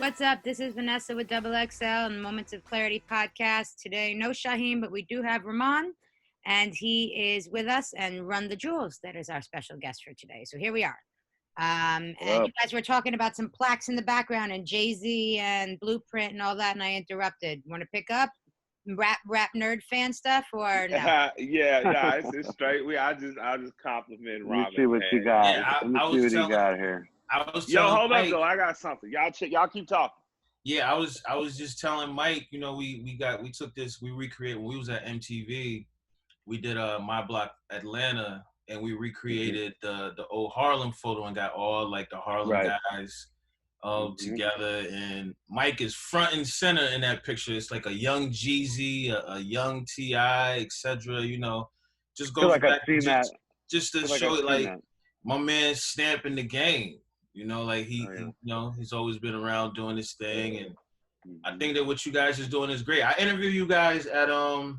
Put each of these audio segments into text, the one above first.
What's up? This is Vanessa with Double XL and Moments of Clarity podcast. Today, no Shaheem, but we do have Rahman, and he is with us, and Run the Jewels. That is our special guest for today. So here we are. And you guys were talking about some plaques in the background and JayZ and Blueprint and all that, and I interrupted. Want to pick up rap nerd fan stuff or no? Yeah, it's straight. I just compliment Robin. Let me see what you got. Yeah, Let me see what you got here. Hold up though. I got something. Y'all keep talking. Yeah, I was just telling Mike. You know, we took this. We recreated when we was at MTV. We did My Block Atlanta, and we recreated the old Harlem photo and got all like the Harlem guys together. And Mike is front and center in that picture. It's like a young JayZ, a young T.I., etc. You know, just goes back just to show it like my man stamping the game. You know, like he you know, he's always been around doing this thing, and I think that what you guys is doing is great. I interviewed you guys at the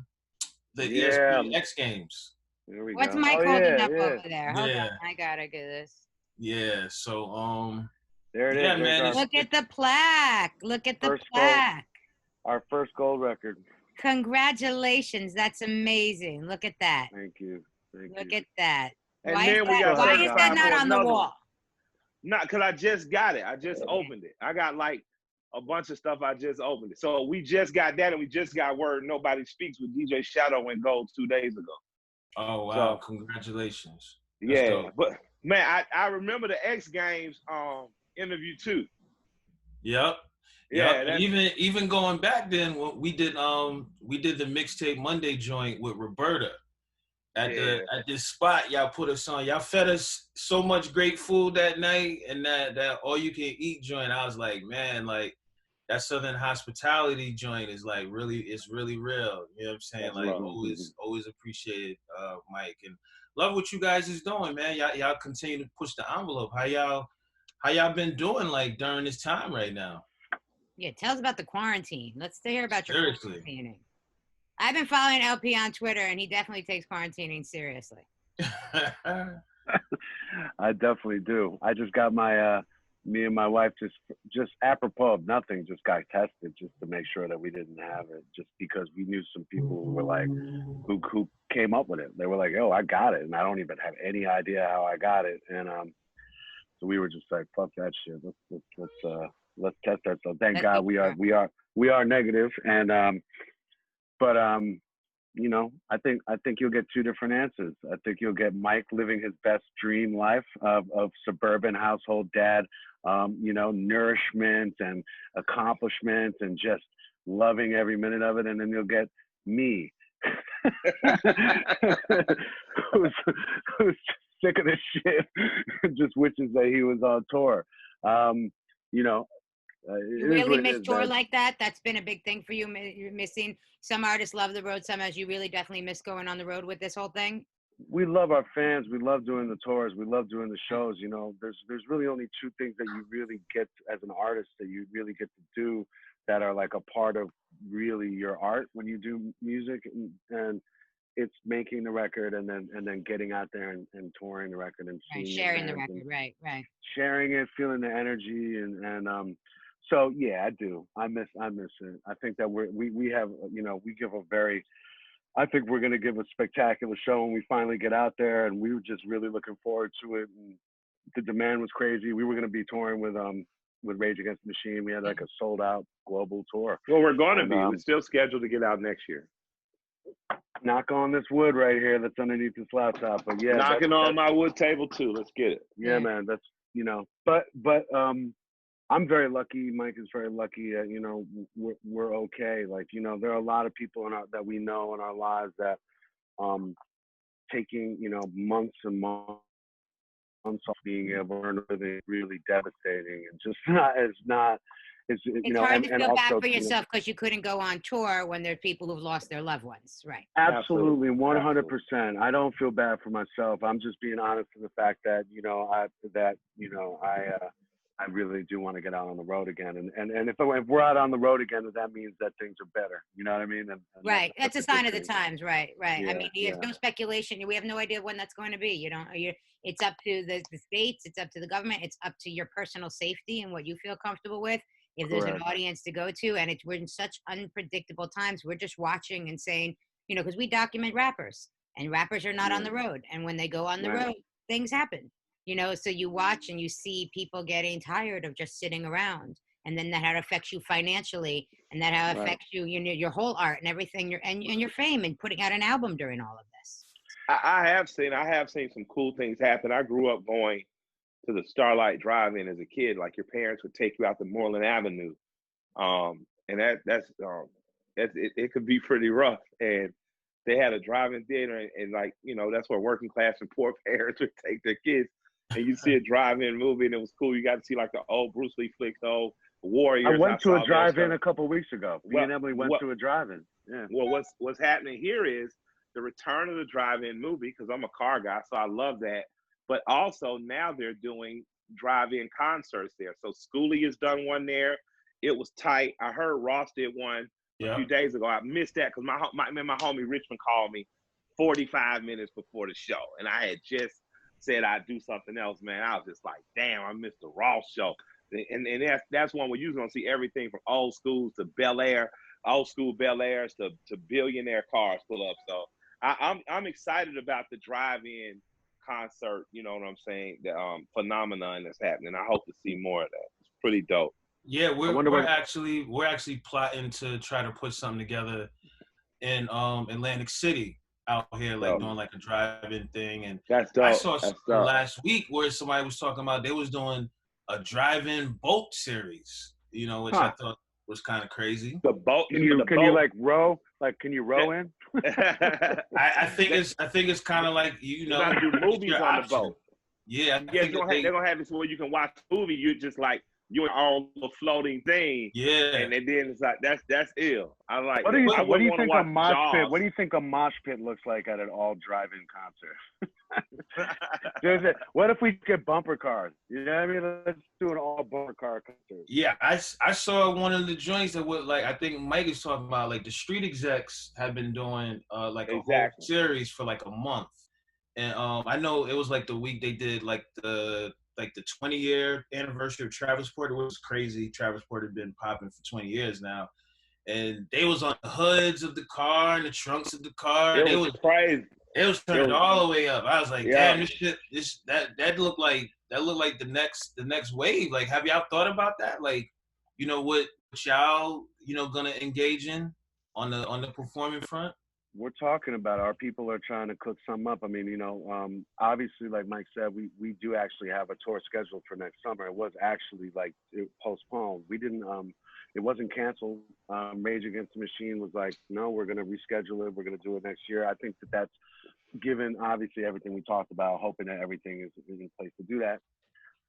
ESPN X Games. What's Mike holding up over there? Hold on, I gotta get this. Yeah, so there it is. Yeah, man. Look at the plaque. Look at the plaque. Our first gold record. Congratulations, that's amazing. Look at that. Thank you. Look at that. And why is that not on the wall? Not because I just got it. I just opened it. I got like a bunch of stuff. I just opened it. So we just got that, and we just got word Nobody Speaks with DJ Shadow went gold 2 days ago. Oh wow! So, congratulations. But man, I remember the X Games interview too. Yep. And even going back then, we did the mixtape Monday joint with Roberta. At this spot, y'all put us on. Y'all fed us so much great food that night, and that all you can eat joint. I was like, man, like that Southern hospitality joint is like it's really real. You know what I'm saying? That's like always appreciated Mike, and love what you guys is doing, man. Y'all continue to push the envelope. How y'all been doing like during this time right now? Yeah, tell us about the quarantine. Let's hear about your quarantining. I've been following LP on Twitter, and he definitely takes quarantining seriously. I definitely do. I just got my, me and my wife just apropos of nothing, just got tested just to make sure that we didn't have it, just because we knew some people who were like, who came up with it. They were like, oh, I got it, and I don't even have any idea how I got it. And so we were just like, fuck that shit. Let's test ourselves. Thank God we are negative, and but you know, I think you'll get two different answers. I think you'll get Mike living his best dream life of suburban household dad, you know, nourishment and accomplishment and just loving every minute of it. And then you'll get me, who's sick of this shit, just wishes that he was on tour. You know, you really miss tour like that? That's been a big thing for you. You're missing. Some artists love the road. Some as you really definitely miss going on the road with this whole thing. We love our fans. We love doing the tours. We love doing the shows. You know, there's really only two things that you really get as an artist that you really get to do that are like a part of really your art when you do music, and it's making the record and then getting out there and touring the record and sharing the record, right. Sharing it, feeling the energy and so yeah, I do. I miss it. I think that we have, you know, we give a very, I think we're gonna give a spectacular show when we finally get out there, and we were just really looking forward to it. And the demand was crazy. We were gonna be touring with Rage Against the Machine. We had like a sold out global tour. Well, we're gonna be. We're still scheduled to get out next year. Knock on this wood right here that's underneath this laptop. But yeah, knocking on my wood table too. Let's get it. Yeah, man. That's, you know, but I'm very lucky. Mike is very lucky. You know, we're okay. Like, you know, there are a lot of people that we know in our lives that taking, you know, months and months off being able to earn a living really devastating, and just it's you know, hard to feel also, bad for yourself because you couldn't go on tour when there's people who've lost their loved ones, right? Absolutely, 100%. I don't feel bad for myself. I'm just being honest in the fact that, you know, I really do want to get out on the road again, and if we're out on the road again, that means that things are better. You know what I mean? And right. That's a sign of the times. Right. Yeah, I mean, there's no speculation. We have no idea when that's going to be. You know, it's up to the states. It's up to the government. It's up to your personal safety and what you feel comfortable with. if there's an Correct. audience to go to, and we're in such unpredictable times. We're just watching and saying, because we document rappers, and rappers are not on the road, and when they go on the Right. road, things happen. So you watch and you see people getting tired of just sitting around, and then that how it affects you financially, and that how it Right. affects you, your whole art and everything, and your fame, and putting out an album during all of this. I have seen some cool things happen. I grew up going to the Starlight Drive-In as a kid. Like your parents would take you out to Moreland Avenue, and it could be pretty rough. And they had a drive-in theater, and like that's where working class and poor parents would take their kids. And you see a drive-in movie, and it was cool. You got to see like the old Bruce Lee flicks, the old Warriors. I went to a drive-in stuff. a couple weeks ago. Me and Emily went to a drive-in. Yeah. Well, what's happening here is the return of the drive-in movie, because I'm a car guy, so I love that. But also now they're doing drive-in concerts there. So Schoolie has done one there. It was tight. I heard Ross did one a few days ago. I missed that because my homie Richmond called me 45 minutes before the show, and I had just said I'd do something else, man. I was just like, damn, I missed the Ross show. And that's one where you're gonna see everything from old schools to old school Bel Airs to billionaire cars pull up. So I'm excited about the drive-in concert, you know what I'm saying, the phenomenon that's happening. I hope to see more of that. It's pretty dope. Yeah, we're actually plotting to try to put something together in Atlantic City out here, like doing like a drive-in thing. And that's dope. I saw last week where somebody was talking about they was doing a drive-in boat series, which I thought was kind of crazy. The boat? Can you like row? Like, can you row in? I think it's kind of like you gotta do movies on the boat. Yeah, they're gonna have this where you can watch a movie. You're just like you're on a floating thing. Yeah, and then it's like that's ill. I like. What do you think a mosh Jaws. pit? What do you think a mosh pit looks like at an all drive-in concert? What if we get bumper cars? You know what I mean? Let's do an all bumper car concert. Yeah, I saw one of the joints that was like, I think Mike is talking about, like the street execs have been doing like a whole series for like a month. And I know it was like the week they did like the 20-year anniversary of Travis Porter, which was crazy. Travis Porter had been popping for 20 years now. And they was on the hoods of the car and the trunks of the car. It was crazy. It was turned all the way up. I was like, damn, this shit, that looked like the next wave. Like, have y'all thought about that? Like, what y'all, gonna engage in on the performing front? We're talking about our people are trying to cook something up. I mean, obviously, like Mike said, we do actually have a tour scheduled for next summer. It was actually postponed. We didn't. It wasn't canceled. Rage Against the Machine was like, no, we're going to reschedule it. We're going to do it next year. I think that's given, obviously, everything we talked about, hoping that everything is in place to do that.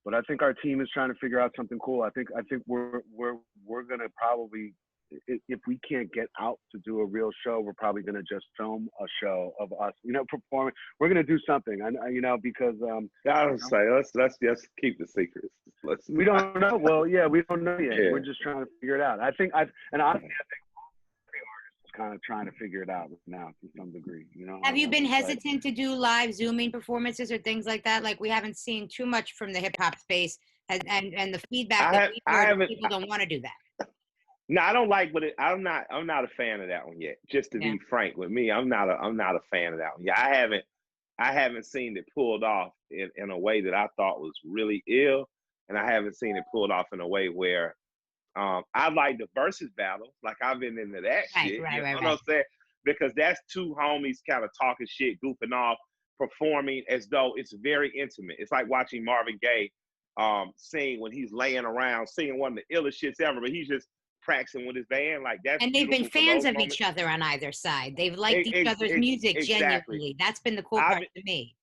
But I think our team is trying to figure out something cool. I think we're going to probably, if we can't get out to do a real show, we're probably going to just film a show of us, performing. We're going to do something, because I don't say let's just keep the secrets. We don't know. Well, yeah, we don't know yet. Yeah. We're just trying to figure it out. Honestly, I think every artist is kind of trying to figure it out now to some degree. Have you been hesitant to do live Zooming performances or things like that? Like, we haven't seen too much from the hip hop space, and the feedback that we've heard, people don't want to do that. No, I don't like, I'm not a fan of that one yet. Just to be frank with me, I'm not a fan of that one. Yeah, I haven't seen it pulled off in a way that I thought was really ill, and I haven't seen it pulled off in a way where I like the versus battle. Like, I've been into that shit. Right. You know what I'm saying? Because that's two homies kind of talking shit, goofing off, performing as though it's very intimate. It's like watching Marvin Gaye sing when he's laying around, singing one of the illest shits ever, but he's just practicing with his band. Like, that's and they've been fans of each other on either side. They've liked each other's music genuinely. That's been the cool part to me.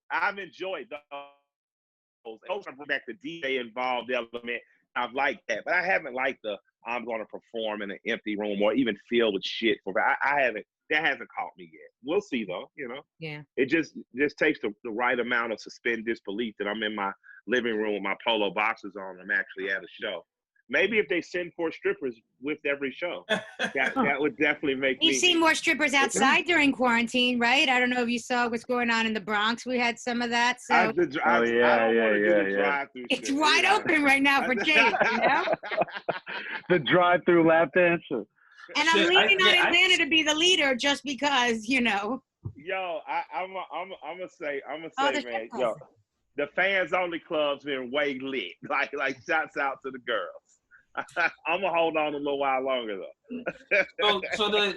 I've enjoyed those. Those bring back the DJ involved element. I've liked that, but I haven't liked the I'm going to perform in an empty room or even filled with shit. I haven't. That hasn't caught me yet. We'll see though. Yeah. It just takes the right amount of suspend disbelief that I'm in my living room with my polo boxers on. I'm actually at a show. Maybe if they send 4 strippers with every show, that would definitely make You've me. seen more strippers outside during quarantine, right? I don't know if you saw what's going on in the Bronx. We had some of that. So I don't want to do the drive-through. it's shit, wide open right now for JayZ, you know? The drive-through lap dancer. And I'm leaning on Atlanta to be the leader just because, you know. Yo, I'm gonna say, man, yo, the fans only club's been way lit. Like shouts out to the girls. I'm gonna hold on a little while longer though.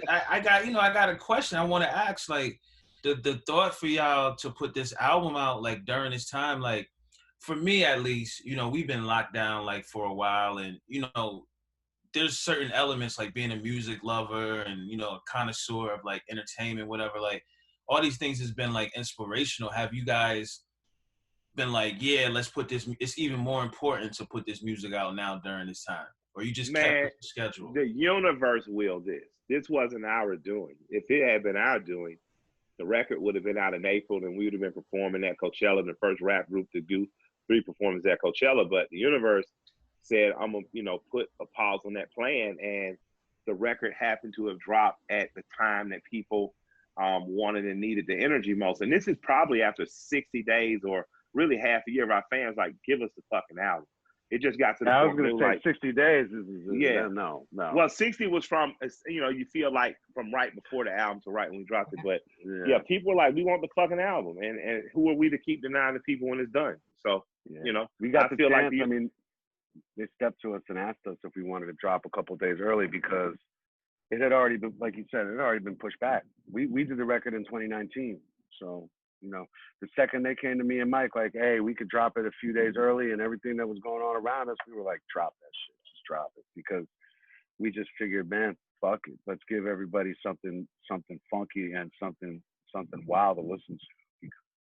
I got a question I want to ask. Like the thought for y'all to put this album out like during this time, like for me at least, you know, we've been locked down like for a while, and you know, there's certain elements like being a music lover and, you know, a connoisseur of like entertainment, whatever, like all these things has been like inspirational. Have you guys been like, yeah, let's put this, it's even more important to put this music out now during this time? Or you just kept the schedule? The universe willed this. This wasn't our doing. If it had been our doing, the record would have been out in April and we would have been performing at Coachella, the first rap group to do 3 performances at Coachella. But the universe said, I'm gonna, you know, put a pause on that plan, and the record happened to have dropped at the time that people wanted and needed the energy most. And this is probably after 60 days or really half a year of our fans like, give us the fucking album. It just got to the point. I was gonna say like, 60 days is no. Well, 60 was from, you know, you feel like from right before the album to right when we dropped it. But yeah, people were like, we want the fucking album, and who are we to keep denying the people when it's done? So you know, we got the chance. I mean, they stepped to us and asked us if we wanted to drop a couple days early because it had already been, like you said, it had already been pushed back. We did the record in 2019. So, you know, the second they came to me and Mike, like, hey, we could drop it a few days early, and everything that was going on around us, we were like, drop that shit, just drop it. Because we just figured, man, fuck it. Let's give everybody something funky and something wild to listen to.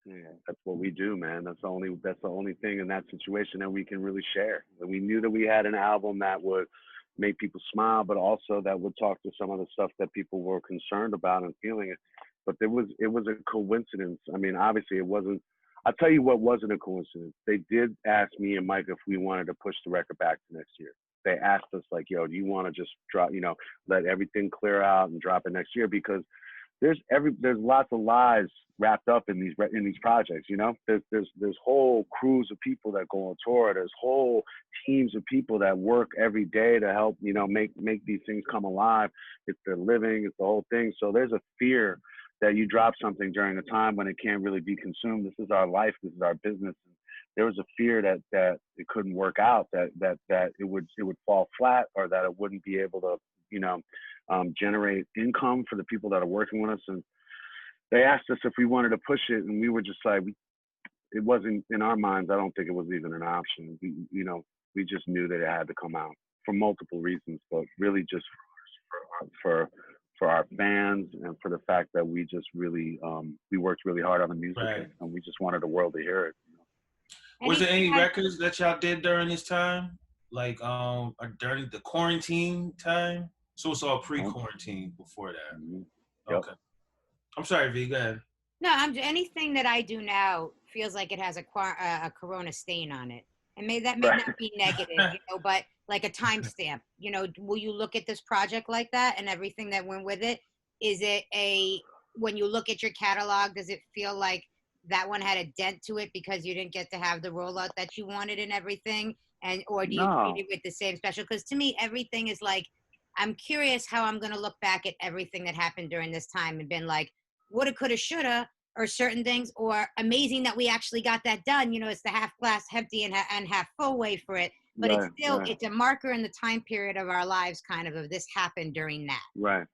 Yeah, that's what we do, man. That's the only thing in that situation that we can really share. And we knew that we had an album that would make people smile, but also that would talk to some of the stuff that people were concerned about and feeling it. But it was a coincidence. I mean, obviously it wasn't. I'll tell you what wasn't a coincidence. They did ask me and Mike if we wanted to push the record back to next year. They asked us like, yo, do you want to just drop, you know, let everything clear out and drop it next year? Because there's lots of lives wrapped up in these projects, you know. There's whole crews of people that go on tour. There's whole teams of people that work every day to help, you know, make these things come alive. It's their living, it's the whole thing. So there's a fear that you drop something during a time when it can't really be consumed. This is our life. This is our business. There was a fear that it couldn't work out, that it would fall flat, or that it wouldn't be able to, you know, generate income for the people that are working with us. And they asked us if we wanted to push it, and we were just like, it wasn't in our minds. I don't think it was even an option. We just knew that it had to come out for multiple reasons, but really just for our fans and for the fact that we just really we worked really hard on the music, and we just wanted the world to hear it. You know? Was there any records that y'all did during this time, like during the quarantine time? So it's all pre-quarantine before that. Mm-hmm. Yep. Okay. I'm sorry, V. Go ahead. No, anything that I do now feels like it has a Corona stain on it, and that may not be negative, you know, but like a timestamp. You know, will you look at this project like that and everything that went with it? Is it when you look at your catalog, does it feel like that one had a dent to it because you didn't get to have the rollout that you wanted and everything, or do you treat it with the same special? Because to me, everything is like, I'm curious how I'm going to look back at everything that happened during this time and been like, woulda, coulda, shoulda, or certain things, or amazing that we actually got that done. You know, it's the half glass empty and half full way for it. But it's still, it's a marker in the time period of our lives, kind of this happened during that. Right.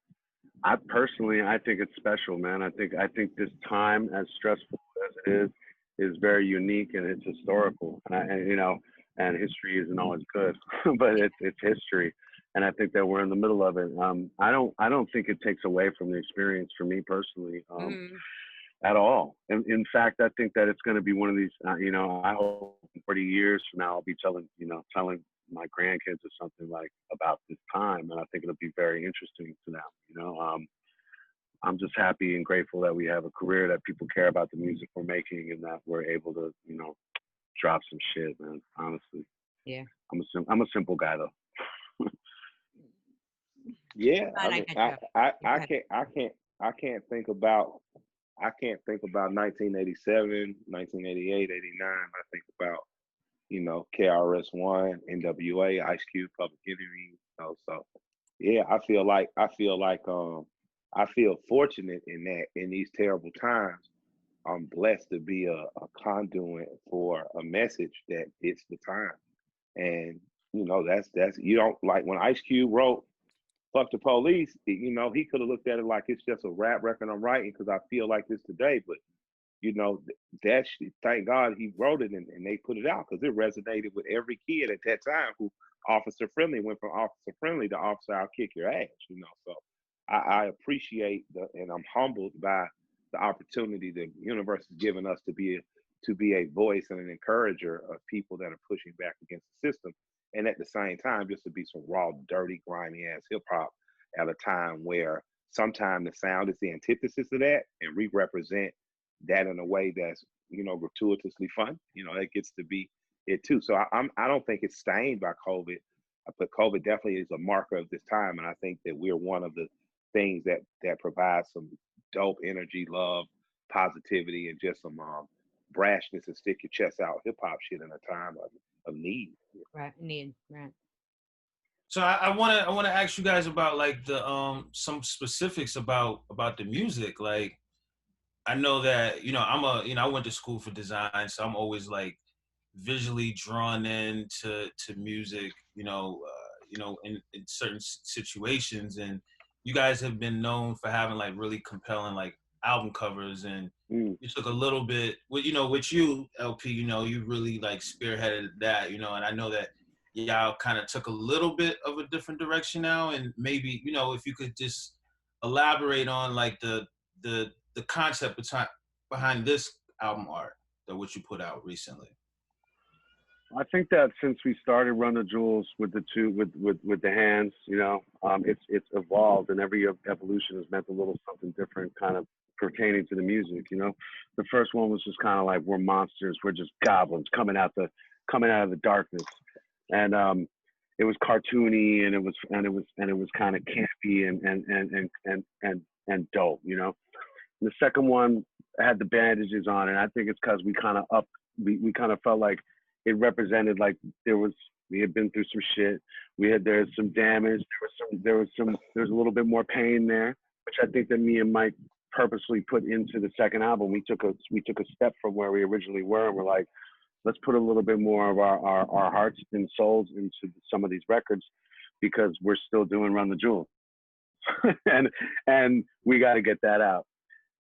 I think it's special, man. I think this time, as stressful as it is very unique, and it's historical. And history isn't always good, but it's history. And I think that we're in the middle of it. I don't think it takes away from the experience for me personally, at all. In fact, I think that it's going to be one of these. I hope 40 years from now I'll be telling my grandkids or something like about this time, and I think it'll be very interesting to them. I'm just happy and grateful that we have a career, that people care about the music we're making, and that we're able to, drop some shit, man. Honestly. Yeah. I'm a simple guy though. Yeah, I Fine, I mean, get you. I can't think about 1987, 1988, 89. I think about, KRS-One, NWA, Ice Cube, Public Enemy. So yeah, I feel fortunate in that in these terrible times, I'm blessed to be a conduit for a message that fits the time. And that's you don't like when Ice Cube wrote "Fuck the Police." He could have looked at it like it's just a rap record I'm writing because I feel like this today. But that shit, thank God he wrote it and they put it out because it resonated with every kid at that time who officer friendly went from officer friendly to officer I'll kick your ass. So I appreciate and I'm humbled by the opportunity the universe has given us to be a voice and an encourager of people that are pushing back against the system, and at the same time just to be some raw, dirty, grimy ass hip hop at a time where sometimes the sound is the antithesis of that, and we represent that in a way that's gratuitously fun. It gets to be it too. So I don't think it's stained by COVID, but COVID definitely is a marker of this time, and I think that we're one of the things that provides some dope energy, love, positivity, and just some brashness and stick your chest out hip hop shit in a time of need. Right, need, right. So I wanna ask you guys about like the some specifics about the music. Like I know that I went to school for design, so I'm always like visually drawn in to music. In certain situations, and you guys have been known for having like really compelling like album covers, and Mm. you took a little bit with you LP. You really like spearheaded that. And I know that y'all kind of took a little bit of a different direction now, and maybe if you could just elaborate on like the concept behind this album art that what you put out recently. I think that since we started Run the Jewels with the two with the hands, it's evolved, and every evolution has meant a little something different, kind of pertaining to the music. The first one was just kind of like we're monsters, we're just goblins coming out of the darkness, and it was cartoony, and it was kind of campy and dope. The second one had the bandages on, and I think it's because we kind of felt like it represented like we had been through some shit. There's some damage. There was a little bit more pain there, which I think that me and Mike purposely put into the second album. We took a step from where we originally were, and we're like, let's put a little bit more of our hearts and souls into some of these records because we're still doing Run the Jewels, and we got to get that out.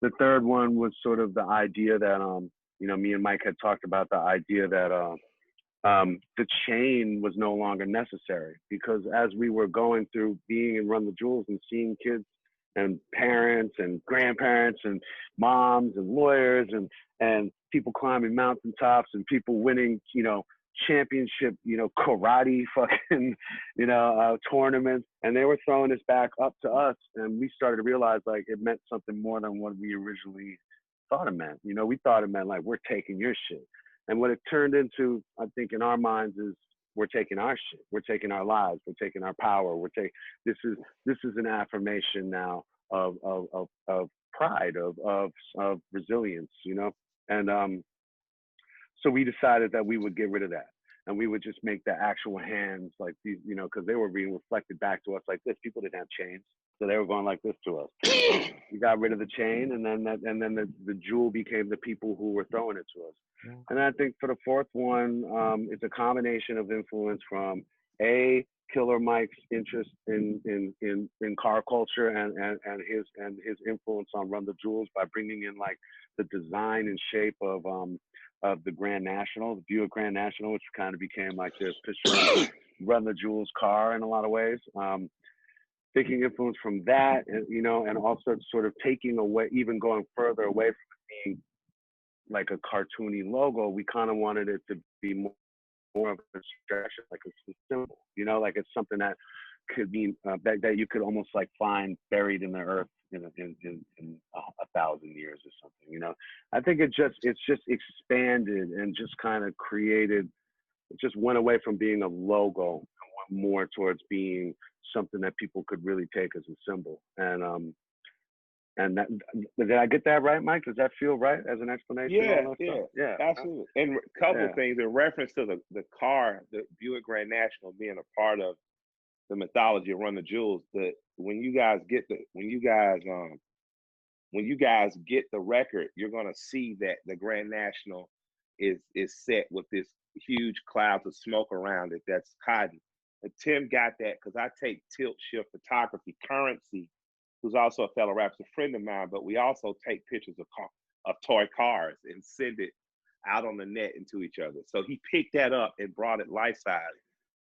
The third one was sort of the idea that me and Mike had talked about the idea that the chain was no longer necessary, because as we were going through being in Run the Jewels and seeing kids and parents and grandparents and moms and lawyers and people climbing mountaintops and people winning, championship, karate fucking, tournaments, and they were throwing this back up to us, and we started to realize like it meant something more than what we originally thought it meant. We thought it meant like we're taking your shit. And what it turned into, I think, in our minds is we're taking our shit. We're taking our lives. We're taking our power. This is an affirmation now of pride, of resilience, And so we decided that we would get rid of that, and we would just make the actual hands like these, because they were being reflected back to us like this. People didn't have chains, so they were going like this to us. We got rid of the chain, and then the jewel became the people who were throwing it to us. Yeah. And I think for the fourth one, it's a combination of influence from Killer Mike's interest in car culture and his influence on Run the Jewels by bringing in like the design and shape of the Grand National, the Buick Grand National, which kind of became like this picture Run the Jewels car in a lot of ways. Taking influence from that, and also sort of taking away, even going further away from being like a cartoony logo, we kind of wanted it to be more of a distraction, like it's a symbol, like it's something that could be that you could almost like find buried in the earth in 1,000 years or something. I think it's just expanded and just kind of created. It just went away from being a logo and more towards being something that people could really take as a symbol. And that, did I get that right, Mike? Does that feel right as an explanation? Yeah, All that yeah, stuff? Yeah, absolutely. And a couple yeah. of things in reference to the car, the Buick Grand National being a part of the mythology of Run the Jewels. When you guys get the record, you're gonna see that the Grand National is set with this huge clouds of smoke around it. That's cotton. And Tim got that because I take tilt shift photography. Currency, who's also a fellow rapper, a friend of mine, but we also take pictures of toy cars and send it out on the net into each other. So he picked that up and brought it life size.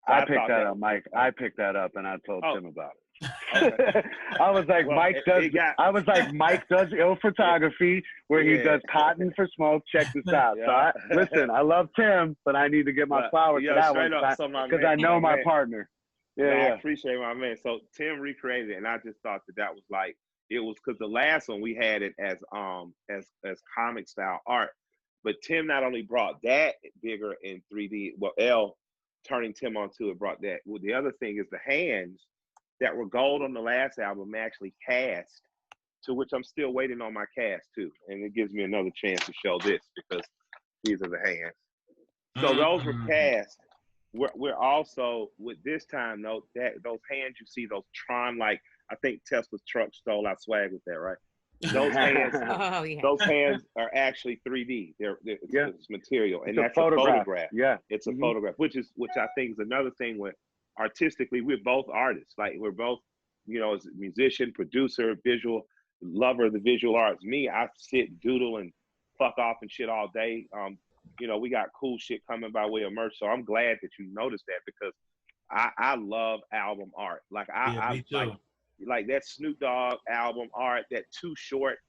So I picked that up, Mike. I picked that up and I told Tim about it. Okay. I was like, well, Mike does ill photography where he does cotton for smoke. Check this out. Yeah. So listen, I love Tim, but I need to get my flowers to that one because I know my partner. Yeah, I appreciate my man. So Tim recreated it, and I just thought that was like, it was because the last one we had it as comic style art, but Tim not only brought that bigger in 3D. Well, L turning Tim onto it brought that. Well, the other thing is the hands that were gold on the last album actually cast, to which I'm still waiting on my cast too, and it gives me another chance to show this because these are the hands. So those were cast. We're also, with this time though, that those hands you see, those Tron, like I think Tesla's truck stole our swag with that, right? Those hands, those hands are actually 3D. It's material, and that's a photograph. Yeah, it's a photograph, which I think is another thing where artistically we're both artists. Like we're both, as a musician, producer, visual lover of the visual arts. Me, I sit, doodle, and fuck off and shit all day. We got cool shit coming by way of merch. So I'm glad that you noticed that because I love album art. Like me too. Like that Snoop Dogg album art, that Too Short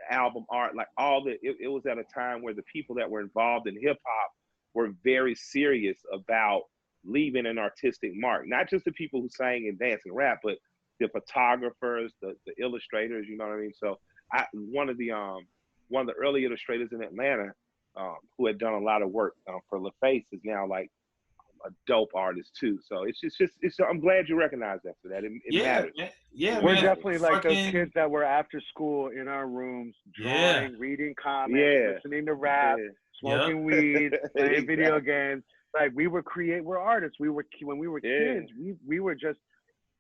album art, like it was at a time where the people that were involved in hip hop were very serious about leaving an artistic mark. Not just the people who sang and danced and rap, but the photographers, the illustrators, you know what I mean? So one of the early illustrators in Atlanta, who had done a lot of work for LaFace, is now like a dope artist too. So I'm glad you recognize that for that. It matters. Yeah, we're definitely like those kids that were after school in our rooms, drawing, reading comics, listening to rap, smoking weed, playing video games. Like we're artists. When we were kids, we were just,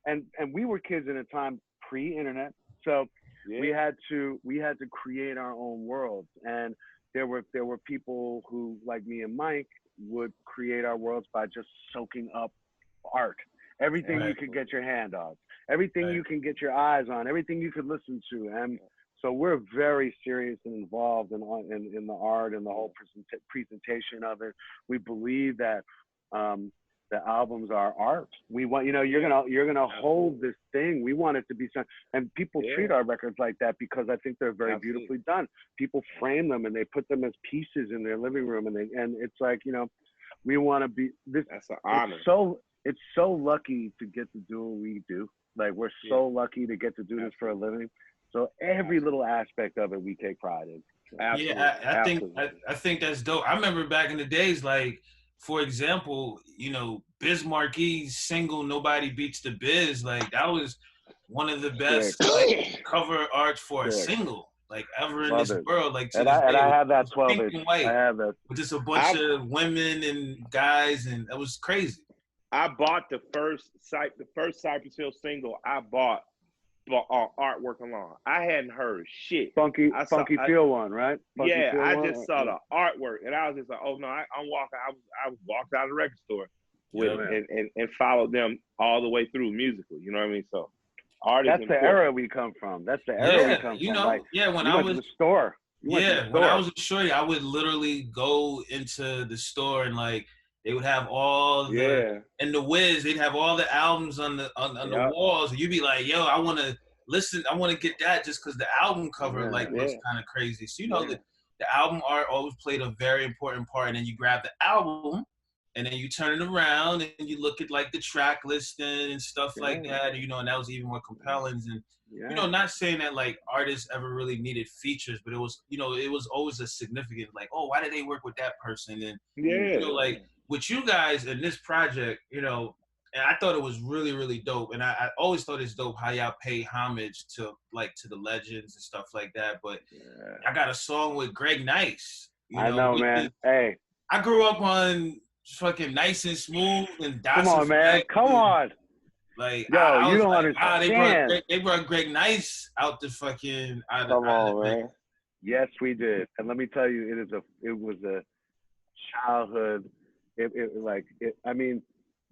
and we were kids in a time pre-internet. So we had to create our own worlds. And there were people who, like me and Mike, would create our worlds by just soaking up art. Everything you could get your hand on, everything you can get your eyes on, everything you could listen to. And so we're very serious and involved in the art and the whole presentation of it. We believe that the albums are art. We want, you're gonna hold this thing. We want it to be something, and people treat our records like that because I think they're very beautifully done. People frame them and they put them as pieces in their living room, and it's like, we want to be this. That's an honor. It's so lucky to get to do what we do. Like we're so lucky to get to do this for a living. So every little aspect of it, we take pride in. Absolutely. Yeah, I think that's dope. I remember back in the days, like, for example, Biz Marquis's single "Nobody Beats the Biz," like that was one of the best cover arts for a single like ever in this world. Like to and this I day, have that 12 pink inch. and white. I have that. With just a bunch of women and guys, and it was crazy. I bought the first Cypress Hill single. I bought artwork alone. I hadn't heard shit. Funky Feel one, right? I just saw the artwork, and I was just like, oh no, I'm walking. I walked out of the record store with and followed them all the way through musically. You know what I mean? So art is important. That's the era we come from. That's the era we come from. Like, when I was in the store. When I was a shorty, I would literally go into the store and like they would have all the and the Wiz, they'd have all the albums on the walls, and you'd be like, yo, I want to listen, I want to get that just because the album cover looks kind of crazy. So the album art always played a very important part, and then you grab the album and then you turn it around and you look at like the track listing and stuff like that, and that was even more compelling. And not saying that like artists ever really needed features, but it was it was always a significant, like, oh, why did they work with that person? And like with you guys in this project, And I thought it was really, really dope. And I always thought it's dope how y'all pay homage to the legends and stuff like that. But I got a song with Greg Nice. I know, man. Hey. I grew up on fucking Nice and Smooth and Come on, man. Come on. Like, yo, you don't understand. They brought Greg Nice out the fucking. Come on, man. Yes, we did. And let me tell you, it was a childhood. I mean,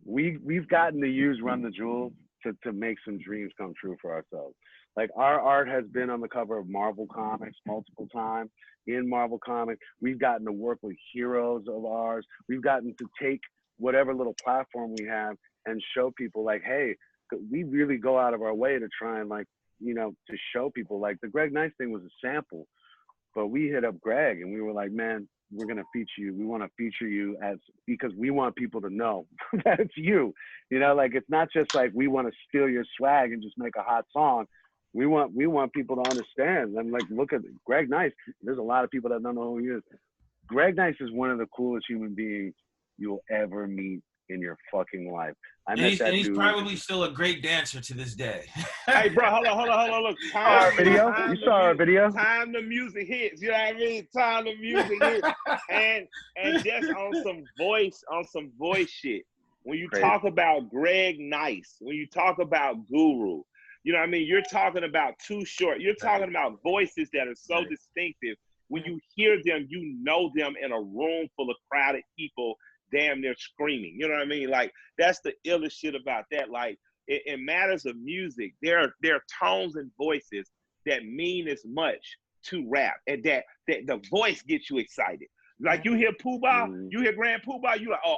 we've gotten to use Run the Jewels to make some dreams come true for ourselves. Like, our art has been on the cover of Marvel Comics multiple times. In Marvel Comics, we've gotten to work with heroes of ours. We've gotten to take whatever little platform we have and show people, like, hey, we really go out of our way to try and, like, you know, to show people. Like, the Greg Nice thing was a sample, but we hit up Greg and we were like, man, we're going to feature you. We want to feature you because we want people to know that it's you. You know, like, it's not just like we want to steal your swag and just make a hot song. We want people to understand. And, like, look at Greg Nice. There's a lot of people that don't know who he is. Greg Nice is one of the coolest human beings you'll ever meet in your fucking life. He's probably still a great dancer to this day. Hey, bro, hold on. Look, you saw our video? Time the music hits. You know what I mean? Time the music hits. And just on some voice shit. When you talk about Greg Nice, when you talk about Guru, you know what I mean? You're talking about Too Short. You're talking about voices that are so distinctive. When you hear them, you know them in a room full of crowded people, damn near screaming. You know what I mean? Like, that's the illest shit about that. Like, in matters of music, there are tones and voices that mean as much to rap, and that the voice gets you excited. Like, you hear Pooh Bah, you hear Grand Pooh Bah, you like, oh,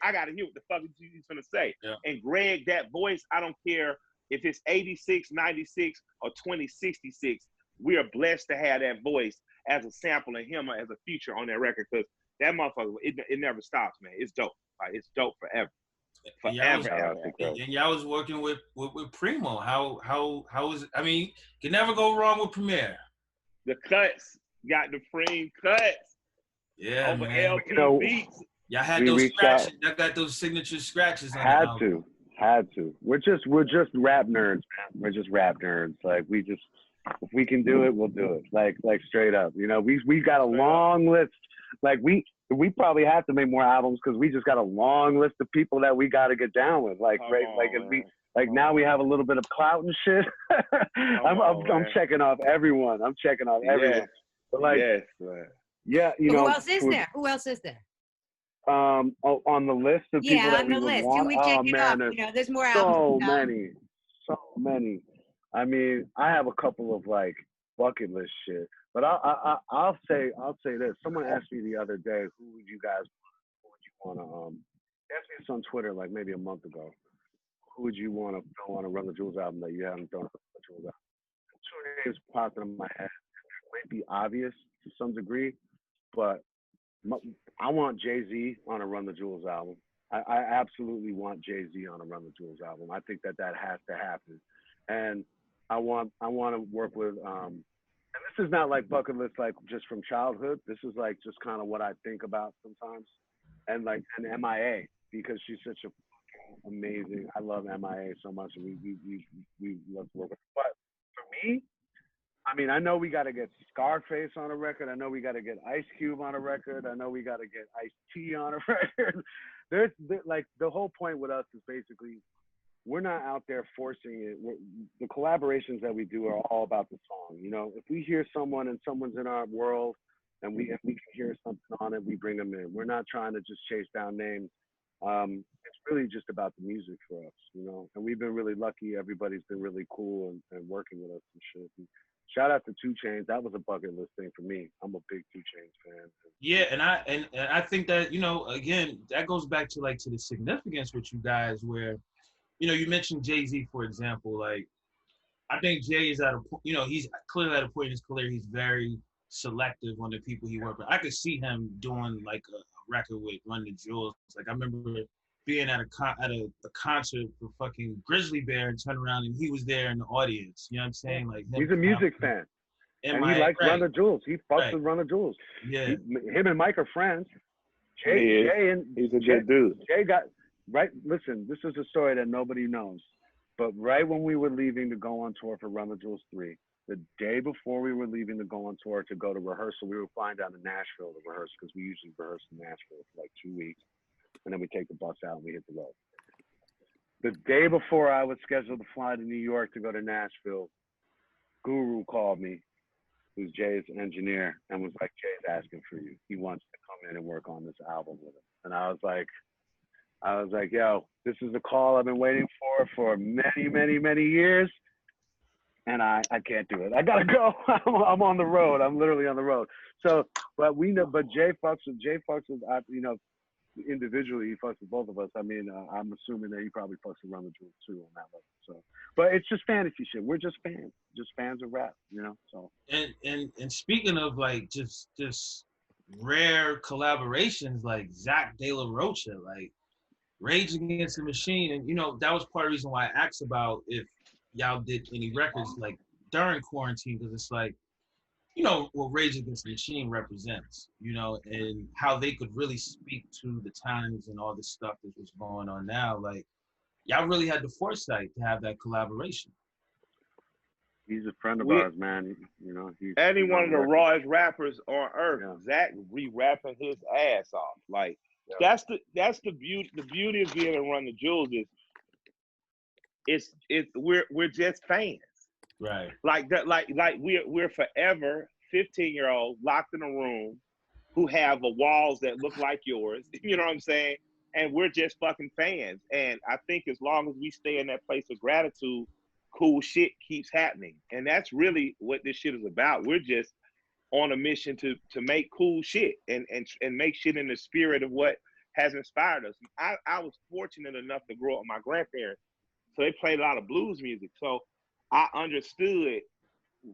I gotta hear what the fuck he's gonna say. Yeah. And Greg, that voice, I don't care if it's 86, 96, or 2066, we are blessed to have that voice as a sample of him or as a feature on that record, because that motherfucker, it never stops, man. It's dope. Like, it's dope forever. And y'all was working with Primo. How was it? I mean, can never go wrong with Premier. The cuts, got the frame cuts. Yeah, over man. LP beats. Y'all had those scratches. Y'all got those signature scratches on Had to. We're just rap nerds, man. We're just rap nerds. Like, if we can do it, we'll do it. Like straight up. You know, we got a long list. Like, we probably have to make more albums because we just got a long list of people that we got to get down with. Like, now we have a little bit of clout and shit. I'm checking off everyone. But, like, yes, yeah, you know. Who else is there? On the list of people that on the list. Who we check it off? You know, there's more so albums. So many. I mean, I have a couple of, like, bucket list shit. But I'll say this. Someone asked me the other day, who would you want to asked me this on Twitter like maybe a month ago. Who would you want to throw on a Run the Jewels album that you haven't thrown on a Run the Jewels album? 2 names popped in my head. It might be obvious to some degree, but I want JayZ on a Run the Jewels album. I absolutely want JayZ on a Run the Jewels album. I think that has to happen. And I want to work with and this is not like bucket list, like just from childhood. This is like just kind of what I think about sometimes. And like an MIA, because she's such a amazing. I love MIA so much, and we love to work with her. But for me, I mean, I know we got to get Scarface on a record. I know we got to get Ice Cube on a record. I know we got to get Ice-T on a record. There's like, the whole point with us is basically, we're not out there forcing it. The collaborations that we do are all about the song. You know, if we hear someone and someone's in our world and if we can hear something on it, we bring them in. We're not trying to just chase down names. It's really just about the music for us, you know. And we've been really lucky. Everybody's been really cool and working with us and shit. And shout out to 2 Chainz. That was a bucket list thing for me. I'm a big 2 Chainz fan. Yeah, and I think that, you know, again, that goes back to the significance with you guys, where, you know, you mentioned JayZ, for example. Like, I think Jay is he's clearly at a point in his career, he's very selective on the people he works with. I could see him doing like a record with Run the Jewels. Like, I remember being at a concert for fucking Grizzly Bear and turn around and he was there in the audience. You know what I'm saying? Like, he's a music fan. And he likes Run the Jewels. He fucks with Run the Jewels. Yeah. Him and Mike are friends. He's a good dude. right, listen, this is a story that nobody knows. But right when we were leaving to go on tour for Run the Jewels 3, the day before we were leaving to go on tour to go to rehearsal, we were flying down to Nashville to rehearse because we usually rehearse in Nashville for like 2 weeks. And then we take the bus out and we hit the road. The day before I was scheduled to fly to New York to go to Nashville, Guru called me, who's Jay's engineer, and was like, Jay's asking for you. He wants to come in and work on this album with him. And I was like, yo, this is a call I've been waiting for many, many, many years. And I can't do it. I gotta go. I'm on the road. I'm literally on the road. So, but we know, but Jay fucks with, you know, individually he fucks with both of us. I mean, I'm assuming that he probably fucks with Run the Jewels too on that level. So, but it's just fantasy shit. We're just fans of rap, you know. So. And speaking of like just rare collaborations, like Zach De La Rocha, like Rage Against the Machine, and you know that was part of the reason why I asked about if y'all did any records like during quarantine, because it's like, you know, what Rage Against the Machine represents, you know, and how they could really speak to the times and all this stuff that was going on now. Like, y'all really had the foresight to have that collaboration. He's a friend of ours, man. You know, he's one of the rawest rappers on earth. Yeah. Zach re-rapping his ass off. Like, yeah. That's the beauty. The beauty of being a Run the Jewels is we're just fans. Right. Like that. Like we're forever 15-year-olds locked in a room who have the walls that look like yours. You know what I'm saying? And we're just fucking fans. And I think as long as we stay in that place of gratitude, cool shit keeps happening. And that's really what this shit is about. We're just on a mission to make cool shit and make shit in the spirit of what has inspired us. I was fortunate enough to grow up with my grandparents. So they played a lot of blues music. So I understood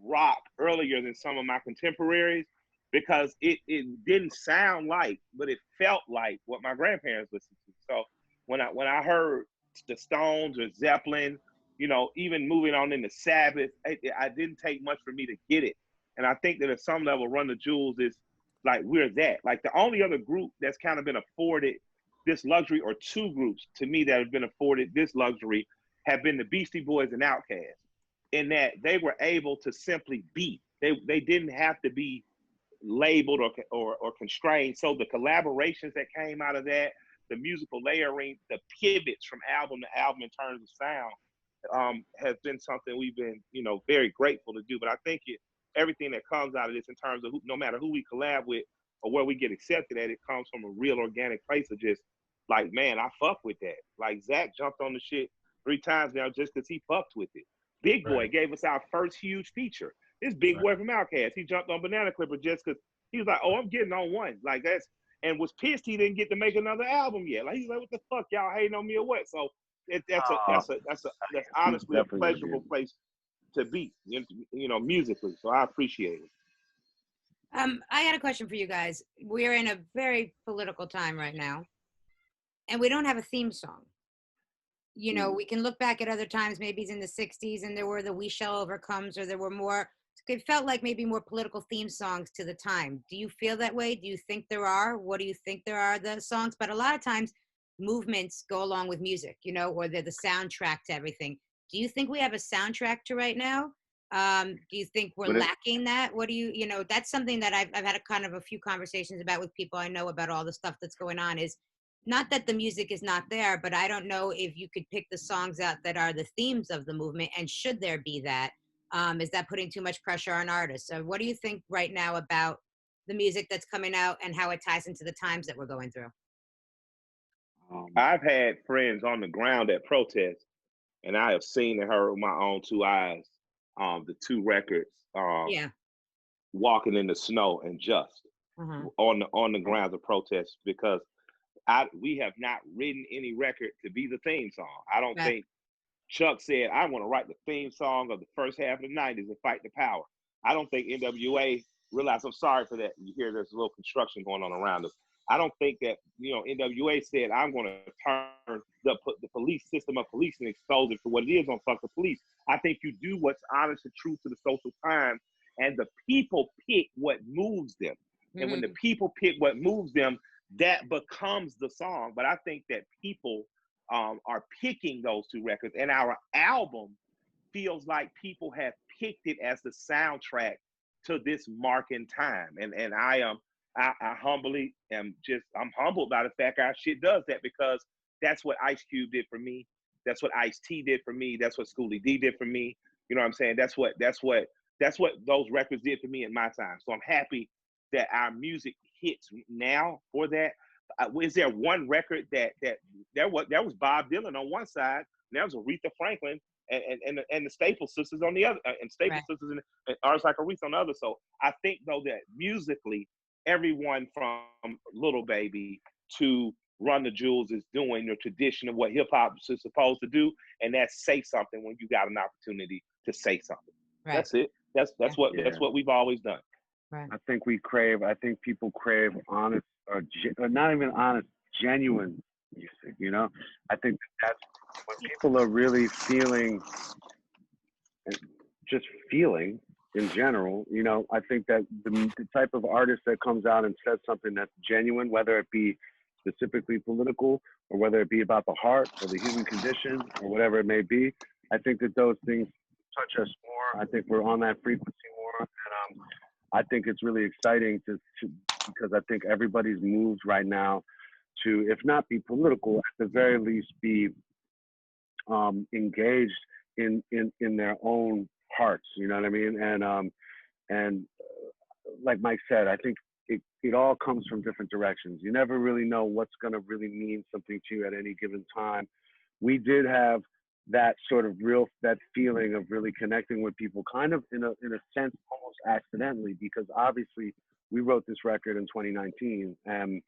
rock earlier than some of my contemporaries because it didn't sound like, but it felt like what my grandparents listened to. So when I heard the Stones or Zeppelin, you know, even moving on into Sabbath, I didn't take much for me to get it. And I think that at some level, Run the Jewels is like, we're that. Like the only other group that's kind of been afforded this luxury, or two groups to me that have been afforded this luxury, have been the Beastie Boys and Outkast, in that they were able to simply be. They didn't have to be labeled or constrained. So the collaborations that came out of that, the musical layering, the pivots from album to album in terms of sound, has been something we've been, you know, very grateful to do. But I think everything that comes out of this in terms of no matter who we collab with or where we get accepted at, it comes from a real organic place of just like, man, I fuck with that. Like Zach jumped on the shit 3 times now just because he fucked with it. Big Boy gave us our first huge feature. This Big Boy from Outkast, he jumped on Banana Clipper just because he was like, oh, I'm getting on one. Like that's, and was pissed he didn't get to make another album yet. Like he's like, what the fuck, y'all hating on me or what? So that's honestly a pleasurable place to be, you know, musically. So I appreciate it. I had a question for you guys. We're in a very political time right now, and we don't have a theme song. You know, we can look back at other times, maybe it's in the 60s, and there were the We Shall Overcomes, or there were more, it felt like maybe more political theme songs to the time. Do you feel that way? Do you think there are? What do you think there are, the songs? But a lot of times, movements go along with music, you know, or they're the soundtrack to everything. Do you think we have a soundtrack to right now? Do you think we're lacking that? What do you know, that's something that I've had a kind of a few conversations about with people I know about all the stuff that's going on, is not that the music is not there, but I don't know if you could pick the songs out that are the themes of the movement, and should there be that? Is that putting too much pressure on artists? So what do you think right now about the music that's coming out and how it ties into the times that we're going through? I've had friends on the ground at protests, and I have seen and heard with my own 2 eyes the 2 records, Walking in the Snow and Just, on the grounds of protests, because we have not written any record to be the theme song. I don't think Chuck said, I want to write the theme song of the first half of the 90s and fight the power. I don't think NWA realized, I'm sorry for that. You hear there's a little construction going on around us. I don't think that, you know, NWA said, I'm going to turn the police system of police and expose it for what it is on Fuck the Police. I think you do what's honest and true to the social times, and the people pick what moves them. And when the people pick what moves them, that becomes the song. But I think that people are picking those two records, and our album feels like people have picked it as the soundtrack to this mark in time. And I humbly am just, I'm humbled by the fact our shit does that, because that's what Ice Cube did for me. That's what Ice T did for me. That's what Schoolie D did for me. You know what I'm saying? That's what those records did for me in my time. So I'm happy that our music hits now for that. Is there one record that was Bob Dylan on one side, and there was Aretha Franklin and the Staple Sisters on the other, and Staple Right. Sisters and artists like Aretha on the other. So I think though that musically, everyone from Little Baby to Run the Jewels is doing the tradition of what hip hop is supposed to do, and that's say something when you got an opportunity to say something. Right. That's it. That's what we've always done. Right. I think people crave honest or not even honest, genuine music. You know, I think that's when people are really feeling, just feeling in general. You know, I think that the type of artist that comes out and says something that's genuine, whether it be specifically political or whether it be about the heart or the human condition or whatever it may be, I think that those things touch us more. I think we're on that frequency more, and I think it's really exciting to because I think everybody's moved right now to, if not be political, at the very least be engaged in their own hearts. You know what I mean? And like Mike said, I think it all comes from different directions. You never really know what's going to really mean something to you at any given time. We did have that sort of that feeling of really connecting with people, kind of in a sense, almost accidentally, because obviously we wrote this record in 2019, and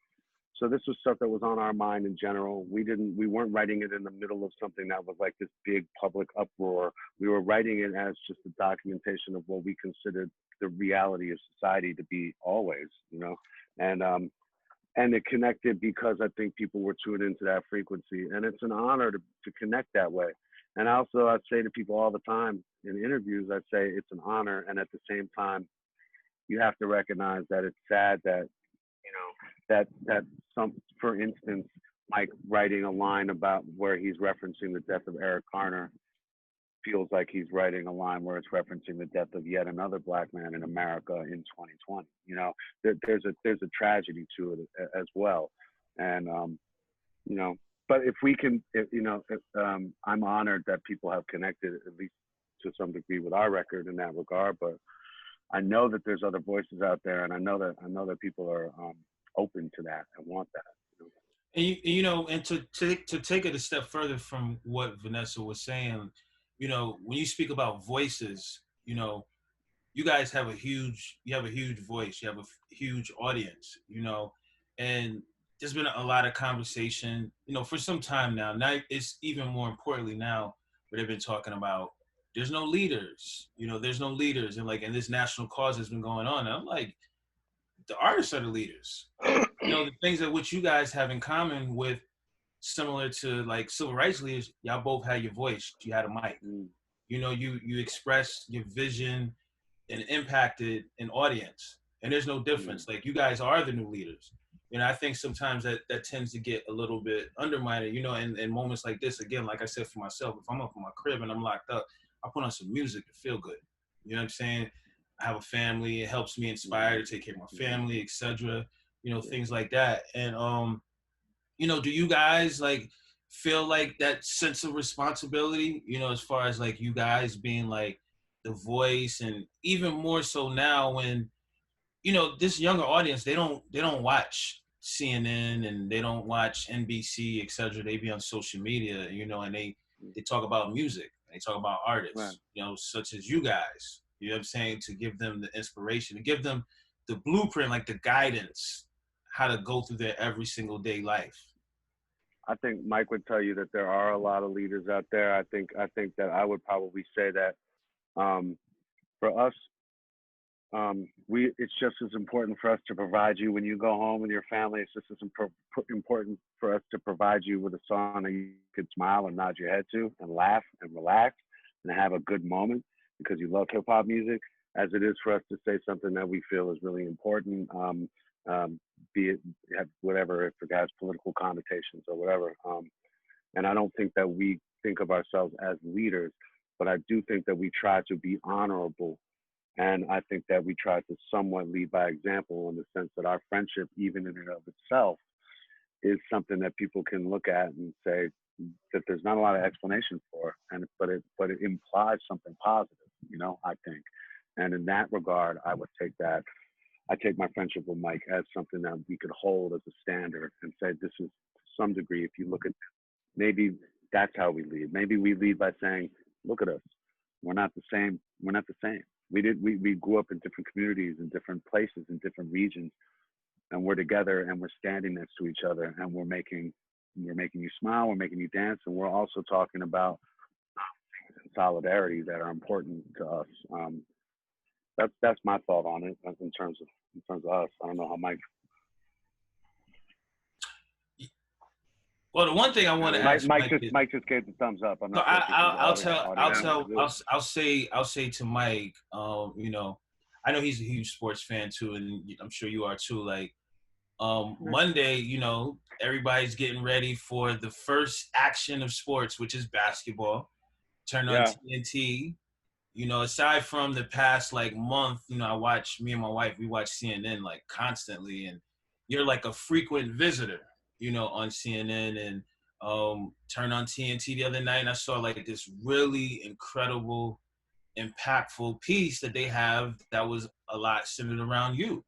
so this was stuff that was on our mind in general. We weren't writing it in the middle of something that was like this big public uproar. We were writing it as just a documentation of what we considered the reality of society to be always, you know, and it connected because I think people were tuned into that frequency, and it's an honor to connect that way. And also, I say to people all the time in interviews, I say it's an honor, and at the same time, you have to recognize that it's sad that, you know, that some, for instance, Mike writing a line about where he's referencing the death of Eric Garner feels like he's writing a line where it's referencing the death of yet another Black man in America in 2020. You know, there's a tragedy to it as well, and you know. But if we can, I'm honored that people have connected at least to some degree with our record in that regard. But I know that there's other voices out there, and I know that people are open to that and want that. You know, and to take it a step further from what Vanessa was saying, you know, when you speak about voices, you know, you guys have a huge voice, you have a huge audience, you know, and there's been a lot of conversation, you know, for some time now. Now it's even more importantly now, where they've been talking about there's no leaders, you know, there's no leaders, and this national cause has been going on. And I'm like, the artists are the leaders. You know, the things that which you guys have in common with, similar to like civil rights leaders, y'all both had your voice, you had a mic. You know, you expressed your vision and impacted an audience, and there's no difference. Like, you guys are the new leaders. You know, I think sometimes that tends to get a little bit undermined, you know, in moments like this. Again, like I said, for myself, if I'm up in my crib and I'm locked up, I put on some music to feel good. You know what I'm saying? I have a family, it helps me inspire to take care of my family, etc. You know, things like that. And you know, do you guys like feel like that sense of responsibility, you know, as far as like you guys being like the voice, and even more so now when, you know, this younger audience, they don't watch CNN and they don't watch NBC, etc. They be on social media, you know, and they talk about music, they talk about artists, Right. you know, such as you guys, you know what I'm saying, to give them the inspiration, to give them the blueprint, like the guidance, how to go through their every single day life. I think Mike would tell you that there are a lot of leaders out there. I think that I would probably say that for us, it's just as important for us to provide you when you go home with your family. It's just as important for us to provide you with a song that you could smile and nod your head to and laugh and relax and have a good moment because you love hip hop music, as it is for us to say something that we feel is really important, be it whatever, if it has political connotations or whatever. And I don't think that we think of ourselves as leaders, but I do think that we try to be honorable. And I think that we try to somewhat lead by example in the sense that our friendship, even in and of itself, is something that people can look at and say that there's not a lot of explanation for, but it implies something positive, I think. And in that regard, I would take that. I take my friendship with Mike as something that we could hold as a standard and say this is, to some degree, if you look at, maybe that's how we lead. Maybe we lead by saying, look at us, we're not the same. We're not the same. We grew up in different communities, in different places, in different regions, and we're together and we're standing next to each other and we're making you smile, we're making you dance, and we're also talking about solidarity that are important to us. That's my thought on it in terms of us. I don't know how Mike. Well, the one thing I want to ask Mike just gave the thumbs up. I'm not I'll say to Mike, I know he's a huge sports fan too, and I'm sure you are too. Like, Monday, everybody's getting ready for the first action of sports, which is basketball. Turn on TNT. Aside from the past month, me and my wife, we watch CNN like constantly, and you're like a frequent visitor, on CNN. And turn on TNT the other night, and I saw like this really incredible, impactful piece that they have that was a lot centered around you.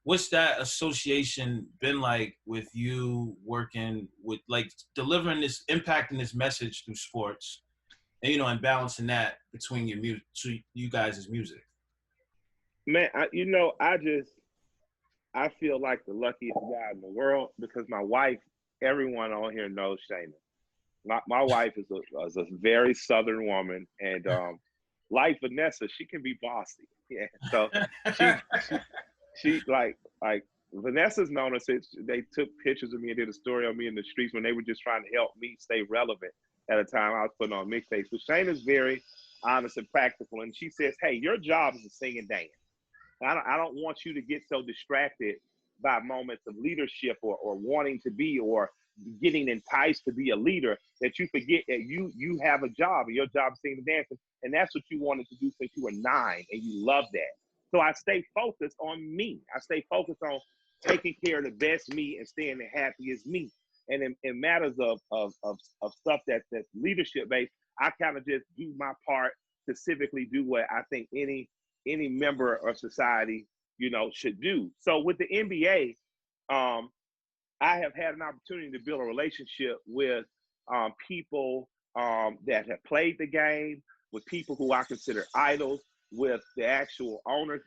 What's that association been like with you working with delivering this, impacting this message through sports, and and balancing that between your music, to you guys' music? Man, I feel like the luckiest guy in the world because my wife, everyone on here knows Shayna. My wife is a very Southern woman, and like Vanessa, she can be bossy. Yeah, so she like Vanessa's known us since they took pictures of me and did a story on me in the streets when they were just trying to help me stay relevant at a time I was putting on mixtapes. But Shayna's very honest and practical, and she says, "Hey, your job is to sing and dance. I don't want you to get so distracted by moments of leadership or wanting to be or getting enticed to be a leader that you forget that you have a job and your job is singing and dancing. And that's what you wanted to do since you were 9 and you love that." So I stay focused on me. I stay focused on taking care of the best me and staying the happiest me. And in matters of stuff that's leadership based, I kind of just do my part to civically do what I think any member of society, should do. So with the NBA, I have had an opportunity to build a relationship with people that have played the game, with people who I consider idols, with the actual owners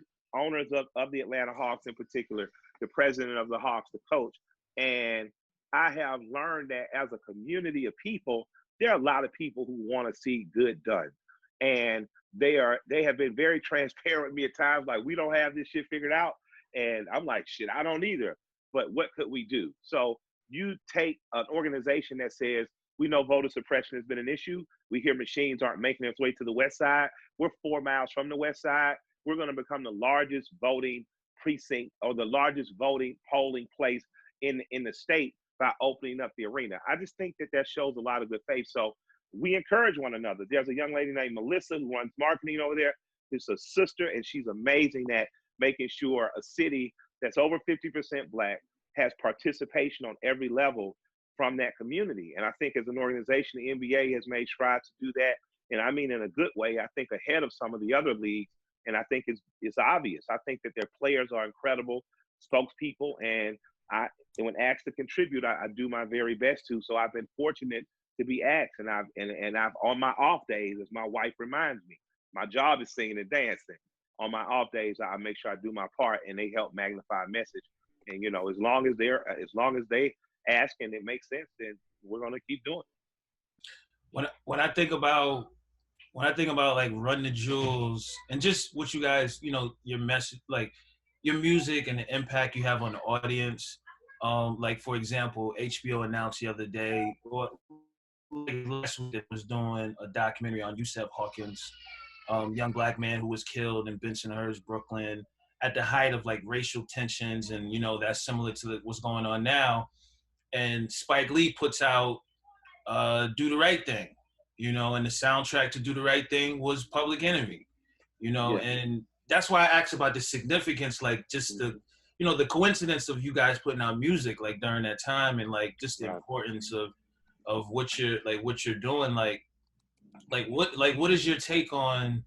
of the Atlanta Hawks in particular, the president of the Hawks, the coach. And I have learned that as a community of people, there are a lot of people who want to see good done. And they have been very transparent with me at times, like, we don't have this shit figured out. And I'm like, shit, I don't either. But what could we do? So you take an organization that says, we know voter suppression has been an issue. We hear machines aren't making its way to the West Side. We're 4 miles from the West Side. We're going to become the largest voting precinct or the largest voting polling place in the state by opening up the arena. I just think that shows a lot of good faith. So we encourage one another. There's a young lady named Melissa who runs marketing over there. She's a sister, and she's amazing at making sure a city that's over 50% Black has participation on every level from that community. And I think as an organization, the NBA has made strides to do that. And I mean, in a good way, I think ahead of some of the other leagues. And I think it's obvious. I think that their players are incredible spokespeople. And when asked to contribute, I do my very best to. So I've been fortunate to be asked. And I've on my off days, as my wife reminds me, my job is singing and dancing. On my off days, I make sure I do my part, and they help magnify a message. And as long as they ask and it makes sense, then we're gonna keep doing it. When I think about like Run the Jewels and just what you guys, your message, like your music and the impact you have on the audience. Like for example, HBO announced the other day, or last week, it was doing a documentary on Yusef Hawkins, young Black man who was killed in Bensonhurst, Brooklyn, at the height of like racial tensions, and that's similar to what's going on now. and Spike Lee puts out Do the Right Thing, you know, and the soundtrack to Do the Right Thing was Public Enemy, you know, Yeah. and that's why I asked about the significance, like just the, you know, the coincidence of you guys putting out music like during that time, and like just the Right. importance of what you're doing, what is your take on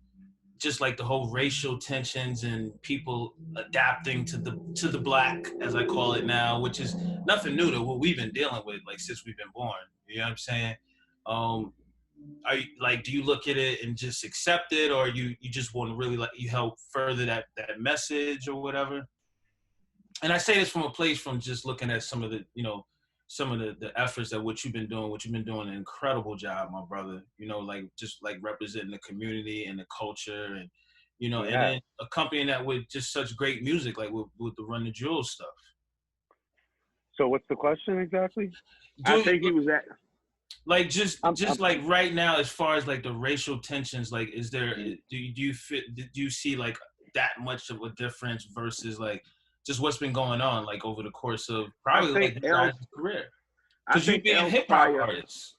just like the whole racial tensions and people adapting to the black, as I call it now, which is nothing new to what we've been dealing with like since we've been born. You know what I'm saying? Are you like, do you look at it and just accept it, or you just want to really like you help further that message or whatever? And I say this from a place from just looking at some of the, you know, some of the efforts that what you've been doing an incredible job, my brother, you know, like just like representing the community and the culture, and you know, and Yeah. then accompanying that with just such great music, like with the Run the Jewels stuff. So what's the question exactly? I think he was at. Like just I'm like right now, as far as like the racial tensions, like is there do you see like that much of a difference versus like just what's been going on like over the course of probably like your guys' career? I Because you think being L's hip hop prior. artists.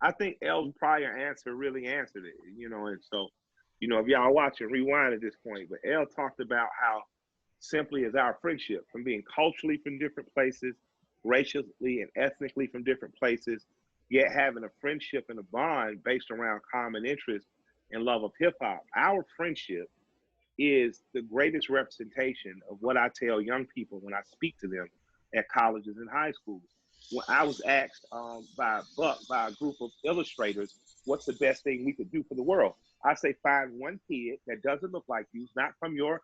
I think L's prior answer really answered it. You know, and so, you know, if y'all watch and rewind at this point, but L talked about how simply as our friendship from being culturally from different places, racially and ethnically from different places, yet having a friendship and a bond based around common interest and love of hip hop. Our friendship is the greatest representation of what I tell young people when I speak to them at colleges and high schools. When I was asked by Buck, by a group of illustrators, what's the best thing we could do for the world? I say find one kid that doesn't look like you, not from your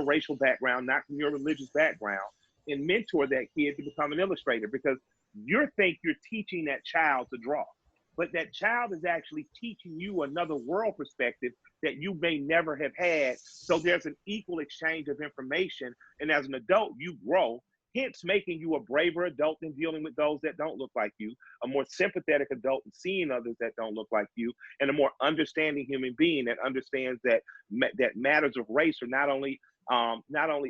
racial background, not from your religious background, and mentor that kid to become an illustrator, because you think you're teaching that child to draw, but that child is actually teaching you another world perspective that you may never have had. So there's an equal exchange of information. And as an adult, you grow, hence making you a braver adult in dealing with those that don't look like you, a more sympathetic adult in seeing others that don't look like you, and a more understanding human being that understands that that matters of race are not only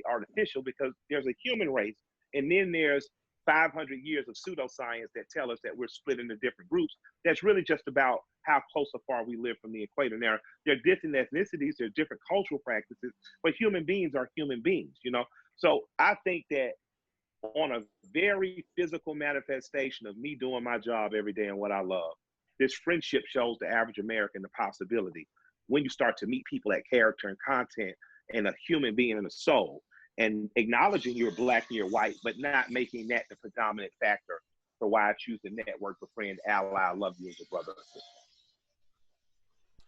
artificial, because there's a human race, and then there's 500 years of pseudoscience that tell us that we're split into different groups. That's really just about how close or far we live from the equator. Now, there are different ethnicities, there are different cultural practices, but human beings are human beings, you know? So I think that on a very physical manifestation of me doing my job every day and what I love, this friendship shows the average American the possibility when you start to meet people at character and content and a human being and a soul, and acknowledging you're black and you're white, but not making that the predominant factor for why I choose to network with friend, ally, I love you as a brother.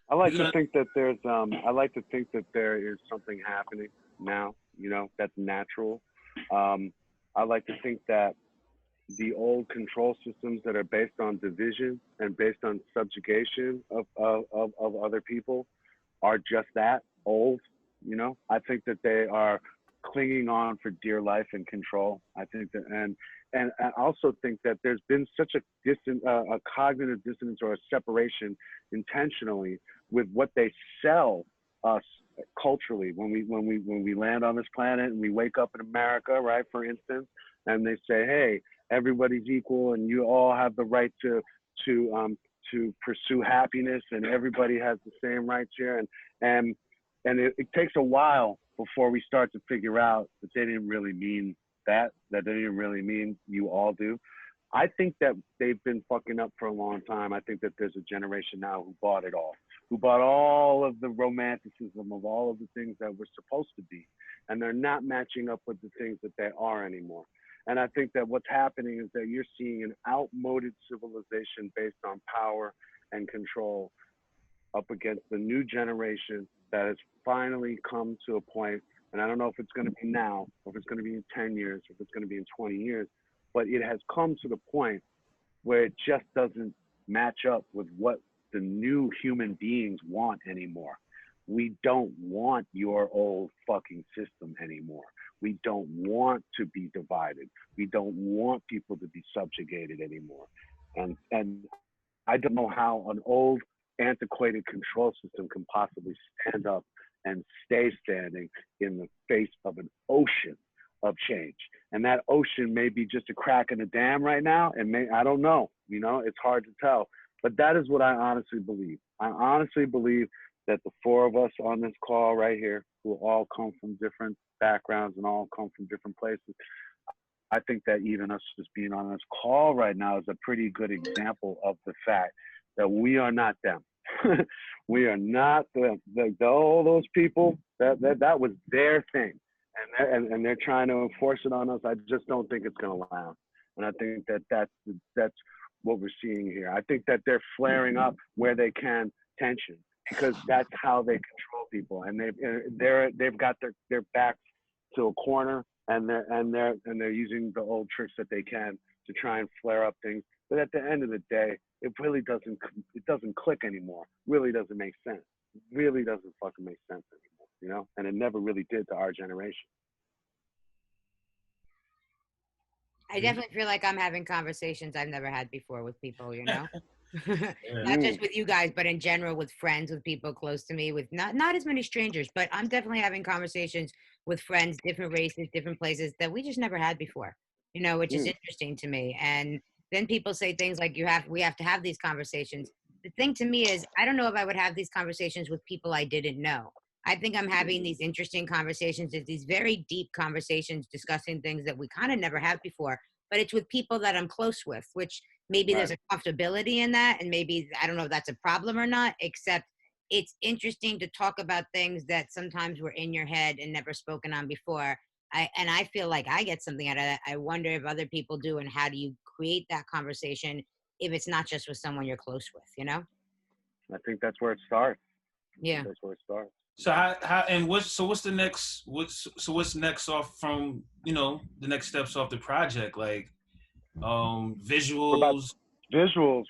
I like to think that there's I like to think that there is something happening now, you know, that's natural. I like to think that the old control systems that are based on division and based on subjugation of other people are just that, old, you know. I think that they are clinging on for dear life and control. I think that, and I also think that there's been such a cognitive dissonance or a separation intentionally with what they sell us culturally when we land on this planet and we wake up in America, right, for instance, and they say, hey, everybody's equal and you all have the right to pursue happiness and everybody has the same rights here, and it takes a while before we start to figure out that they didn't really mean that they didn't really mean you all do. I think that they've been fucking up for a long time. I think that there's a generation now who bought it all, who bought all of the romanticism of all of the things that we're supposed to be, and they're not matching up with the things that they are anymore. And I think that what's happening is that you're seeing an outmoded civilization based on power and control up against the new generation that has finally come to a point, and I don't know if it's going to be now, or if it's going to be in 10 years, or if it's going to be in 20 years, but it has come to the point where it just doesn't match up with what the new human beings want anymore. We don't want your old fucking system anymore. We don't want to be divided. We don't want people to be subjugated anymore. And I don't know how an old antiquated control system can possibly stand up and stay standing in the face of an ocean of change. And that ocean may be just a crack in the dam right now. I don't know, it's hard to tell. But that is what I honestly believe. I honestly believe that the four of us on this call right here, who all come from different backgrounds and all come from different places, I think that even us just being on this call right now is a pretty good example of the fact that we are not them. We are not all those people. That was their thing, and they're trying to enforce it on us. I just don't think it's going to last, and I think that's what we're seeing here. I think that they're flaring up where they can tension, because that's how they control people, and they've got their backs to a corner, and they're using the old tricks that they can to try and flare up things. But at the end of the day, it really doesn't click anymore. Really doesn't make sense. Really doesn't fucking make sense anymore, And it never really did to our generation. I definitely feel like I'm having conversations I've never had before with people, Yeah. Not just with you guys, but in general with friends, with people close to me, with not as many strangers, but I'm definitely having conversations with friends, different races, different places that we just never had before, which is interesting to me. And then people say things like we have to have these conversations. The thing to me is, I don't know if I would have these conversations with people I didn't know. I think I'm having these interesting conversations, these very deep conversations discussing things that we kind of never have before, but it's with people that I'm close with, which maybe there's a comfortability in that. And maybe, I don't know if that's a problem or not, except it's interesting to talk about things that sometimes were in your head and never spoken on before. I feel like I get something out of that. I wonder if other people do, and how do you create that conversation if it's not just with someone you're close with, I think that's where it starts. Yeah. That's where it starts. So what's next off from, the next steps off the project, like visuals?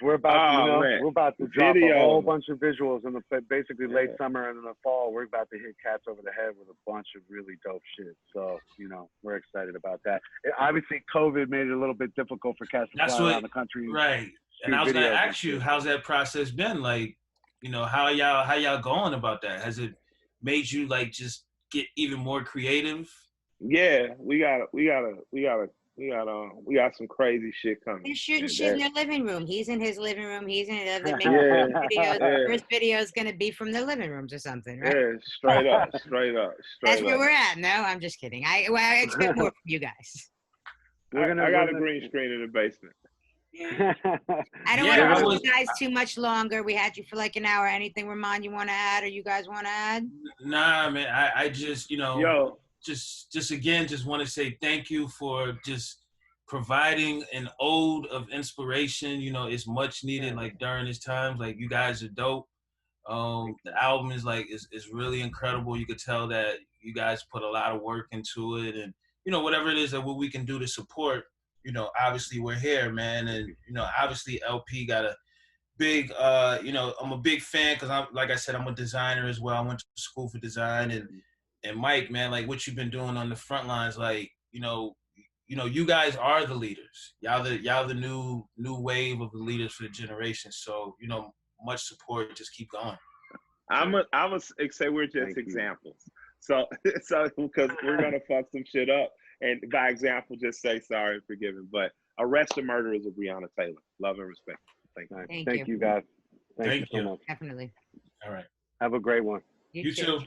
We're about to drop a whole bunch of visuals in the basically late summer and in the fall. We're about to hit cats over the head with a bunch of really dope shit. So, we're excited about that. Obviously, COVID made it a little bit difficult for cats to fly around the country. Right. And I was going to ask you, how's that process been? Like, how y'all going about that? Has it made you just get even more creative? Yeah, we got some crazy shit coming. They're shooting shit in their living room. He's in his living room. He's in it. They're making videos. The first video is going to be from their living rooms or something, right? Yeah, straight up. That's where we're at. No, I'm just kidding. I expect more from you guys. I got a green screen in the basement. I don't want to hold you guys too much longer. We had you for like an hour. Anything, Rahman, you want to add, or you guys want to add? Nah, man. I just, just again, just want to say thank you for just providing an ode of inspiration. It's much needed, during this time. You guys are dope. The album is is really incredible. You could tell that you guys put a lot of work into it, and whatever it is that what we can do to support. Obviously we're here, man, and obviously LP got a big, I'm a big fan because like I said, I'm a designer as well. I went to school for design, and Mike, man, what you've been doing on the front lines, you guys are the leaders. Y'all the new wave of the leaders for the generation. So much support. Just keep going. I would say we're just examples. So because we're gonna fuck some shit up. And by example, just say sorry and forgive him. But arrest the murderers of Breonna Taylor. Love and respect. Thank you, guys. Thank you so much. Definitely. All right. Have a great one. You too.